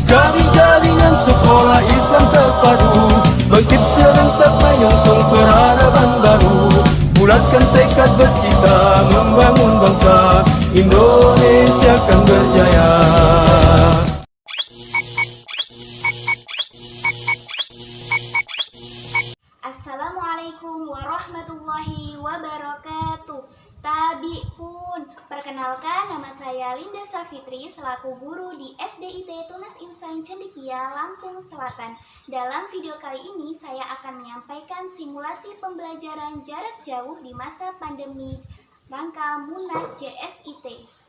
Jadi jaringan sekolah Islam terpadu, bangkit serentak menyongsong peradaban baru. Bulatkan tekad bercita membangun bangsa, Indonesia akan berjaya. Assalamualaikum warahmatullahi wabarakatuh. Tabi pun, perkenalkan nama saya Linda Safitri selaku guru di SDIT Tunas Insan Cendekia, Lampung Selatan. Dalam video kali ini saya akan menyampaikan simulasi pembelajaran jarak jauh di masa pandemi rangka Munas JSIT.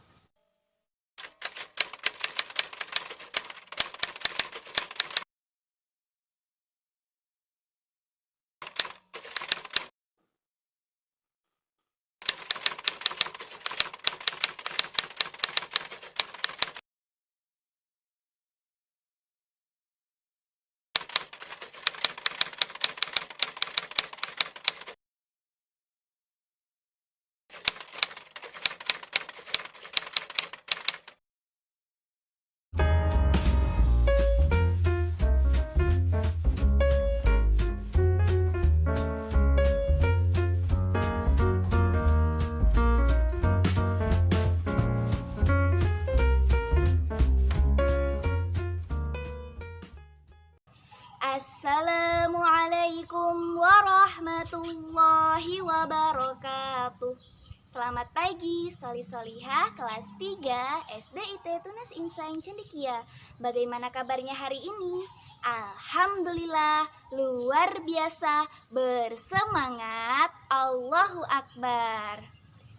Assalamualaikum warahmatullahi wabarakatuh. Selamat pagi, soli-solihah kelas 3 SDIT Tunas Insan Cendekia. Bagaimana kabarnya hari ini? Alhamdulillah, luar biasa, bersemangat, Allahu Akbar.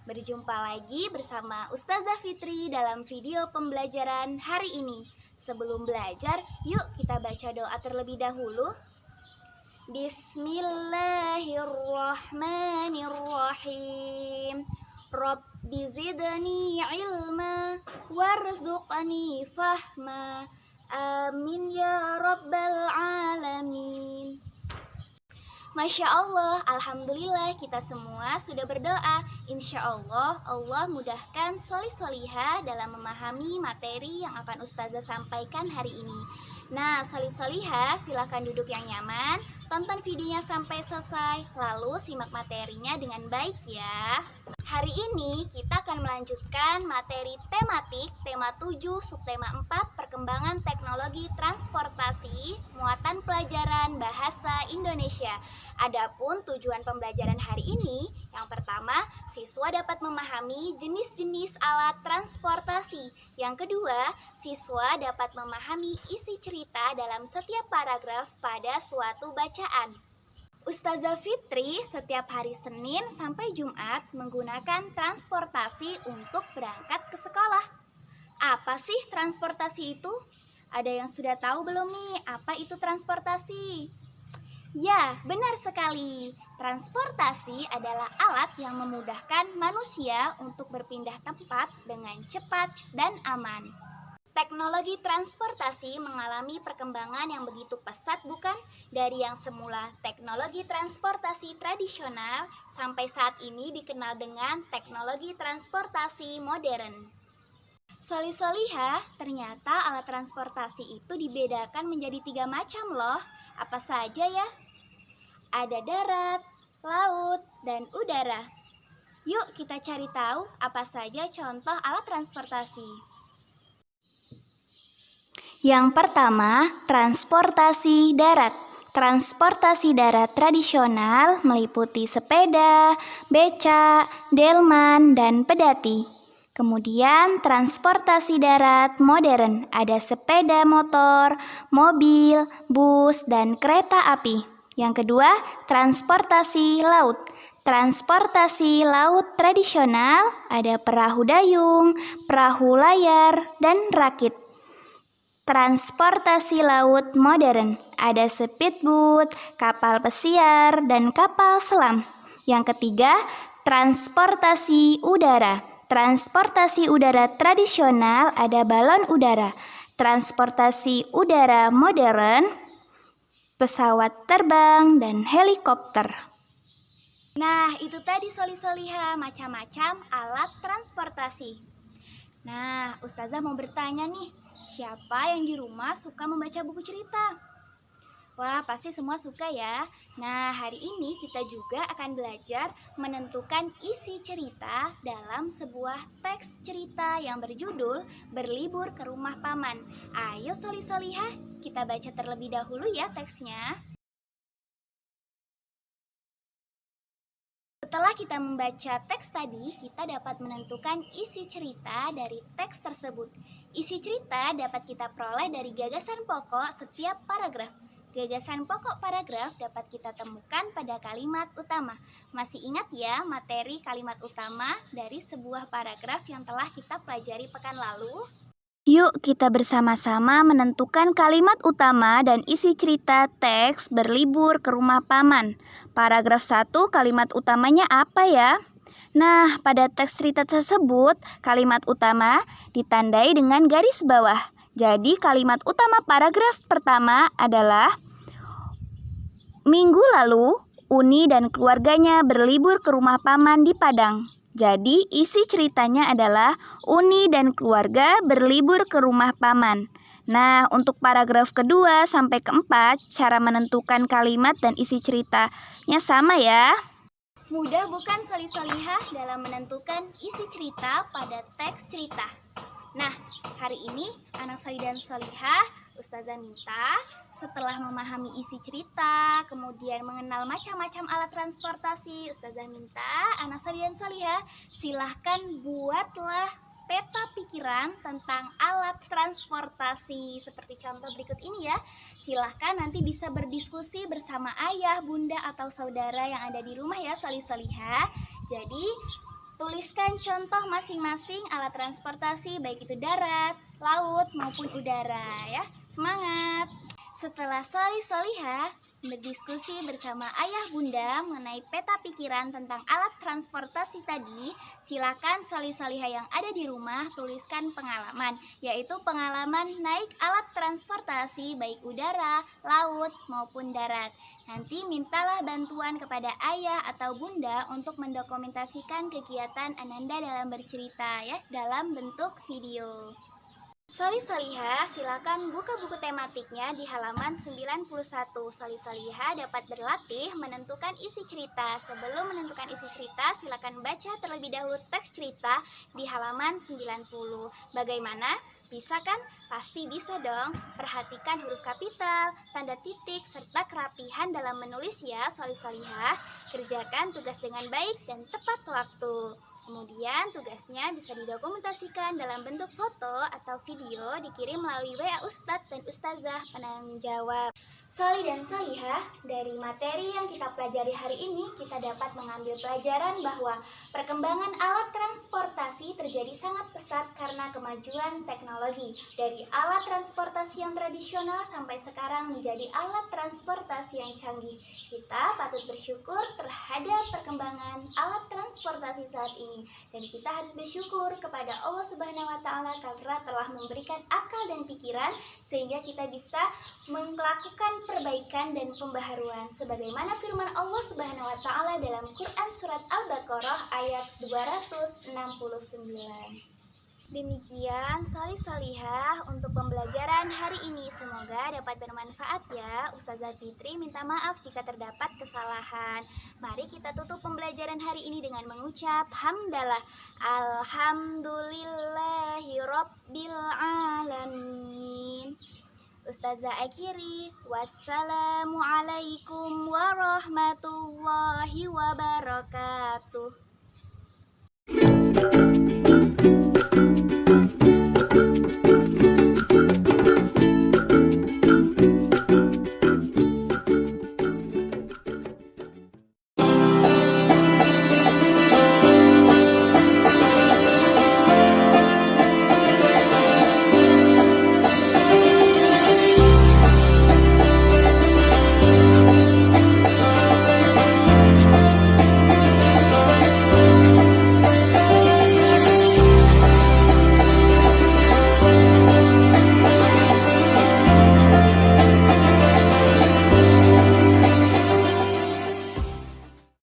Berjumpa lagi bersama Ustazah Fitri dalam video pembelajaran hari ini. Sebelum belajar, yuk kita baca doa terlebih dahulu. Bismillahirrahmanirrahim. Rabbi zidni ilma warzuqni fahma. Amin ya rabbal alamin. Masya Allah, Alhamdulillah kita semua sudah berdoa. Insya Allah, Allah mudahkan soli-solihah dalam memahami materi yang akan Ustazah sampaikan hari ini. Nah, soli-solihah silahkan duduk yang nyaman, tonton videonya sampai selesai, lalu simak materinya dengan baik ya. Hari ini kita akan melanjutkan materi tematik, tema 7, subtema 4, perkembangan teknologi transportasi, muatan pelajaran bahasa Indonesia. Adapun tujuan pembelajaran hari ini, yang pertama, siswa dapat memahami jenis-jenis alat transportasi. Yang kedua, siswa dapat memahami isi cerita dalam setiap paragraf pada suatu bacaan. Ustazah Fitri setiap hari Senin sampai Jumat menggunakan transportasi untuk berangkat ke sekolah. Apa sih transportasi itu? Ada yang sudah tahu belum nih apa itu transportasi? Ya, benar sekali. Transportasi adalah alat yang memudahkan manusia untuk berpindah tempat dengan cepat dan aman. Teknologi transportasi mengalami perkembangan yang begitu pesat, bukan? Dari yang semula teknologi transportasi tradisional sampai saat ini dikenal dengan teknologi transportasi modern. Soli-solihah, ternyata alat transportasi itu dibedakan menjadi 3 macam loh. Apa saja ya? Ada darat, laut, dan udara. Yuk kita cari tahu apa saja contoh alat transportasi. Yang pertama, transportasi darat. Transportasi darat tradisional meliputi sepeda, becak, delman, dan pedati. Kemudian transportasi darat modern, ada sepeda motor, mobil, bus, dan kereta api. Yang kedua, transportasi laut. Transportasi laut tradisional ada perahu dayung, perahu layar, dan rakit. Transportasi laut modern ada speedboat, kapal pesiar, dan kapal selam. Yang ketiga, transportasi udara. Transportasi udara tradisional ada balon udara. Transportasi udara modern, pesawat terbang, dan helikopter. Nah, itu tadi soli-soliha macam-macam alat transportasi. Nah, Ustazah mau bertanya nih, Siapa yang di rumah suka membaca buku cerita? Wah, pasti semua suka ya. Nah, hari ini kita juga akan belajar menentukan isi cerita dalam sebuah teks cerita yang berjudul Berlibur ke Rumah Paman. Ayo Soli Solihah, kita baca terlebih dahulu ya teksnya. Setelah kita membaca teks tadi, kita dapat menentukan isi cerita dari teks tersebut. Isi cerita dapat kita peroleh dari gagasan pokok setiap paragraf. Gagasan pokok paragraf dapat kita temukan pada kalimat utama. Masih ingat ya materi kalimat utama dari sebuah paragraf yang telah kita pelajari pekan lalu? Yuk kita bersama-sama menentukan kalimat utama dan isi cerita teks Berlibur ke Rumah Paman. Paragraf 1 kalimat utamanya apa ya? Nah, pada teks cerita tersebut, kalimat utama ditandai dengan garis bawah. Jadi kalimat utama paragraf pertama adalah minggu lalu Uni dan keluarganya berlibur ke rumah paman di Padang. Jadi isi ceritanya adalah Uni dan keluarga berlibur ke rumah paman. Nah, untuk paragraf kedua sampai keempat, cara menentukan kalimat dan isi ceritanya sama ya. Mudah bukan Soli Solihah dalam menentukan isi cerita pada teks cerita? Nah, hari ini anak Soli dan Solihah, Ustazah minta setelah memahami isi cerita, kemudian mengenal macam-macam alat transportasi, Ustazah minta anak Soli dan Solihah silahkan buatlah peta pikiran tentang alat transportasi seperti contoh berikut ini ya. Silahkan nanti bisa berdiskusi bersama ayah, bunda, atau saudara yang ada di rumah ya Soli Solihah. Jadi tuliskan contoh masing-masing alat transportasi baik itu darat, laut maupun udara ya. Semangat! Setelah Soli Solihah berdiskusi bersama ayah bunda mengenai peta pikiran tentang alat transportasi tadi, silakan Soli Solihah yang ada di rumah tuliskan pengalaman, yaitu pengalaman naik alat transportasi baik udara, laut maupun darat. Nanti mintalah bantuan kepada ayah atau bunda untuk mendokumentasikan kegiatan Ananda dalam bercerita ya, dalam bentuk video. Soli Solihah, silakan buka buku tematiknya di halaman 91. Soli Solihah dapat berlatih menentukan isi cerita. Sebelum menentukan isi cerita, silakan baca terlebih dahulu teks cerita di halaman 90. Bagaimana? Bisa kan? Pasti bisa dong. Perhatikan huruf kapital, tanda titik, serta kerapihan dalam menulis ya Soli Solihah. Kerjakan tugas dengan baik dan tepat waktu. Kemudian tugasnya bisa didokumentasikan dalam bentuk foto atau video dikirim melalui WA Ustadz dan Ustazah penanggung jawab. Soli dan Solihah, dari materi yang kita pelajari hari ini, kita dapat mengambil pelajaran bahwa perkembangan alat transportasi terjadi sangat pesat karena kemajuan teknologi. Dari alat transportasi yang tradisional sampai sekarang menjadi alat transportasi yang canggih. Kita patut bersyukur terhadap perkembangan alat transportasi saat ini. Dan kita harus bersyukur kepada Allah Subhanahu wa Ta'ala karena telah memberikan akal dan pikiran sehingga kita bisa melakukan perbaikan dan pembaharuan sebagaimana firman Allah Subhanahu wa Ta'ala dalam Quran surat Al-Baqarah ayat 269. Demikian Soli Solihah untuk pembelajaran hari ini. Semoga dapat bermanfaat ya. Ustazah Fitri minta maaf jika terdapat kesalahan. Mari kita tutup pembelajaran hari ini dengan mengucap hamdalah. Alhamdulillahi Rabbil Alamin. Ustazah akhiri, wassalamualaikum warahmatullahi wabarakatuh.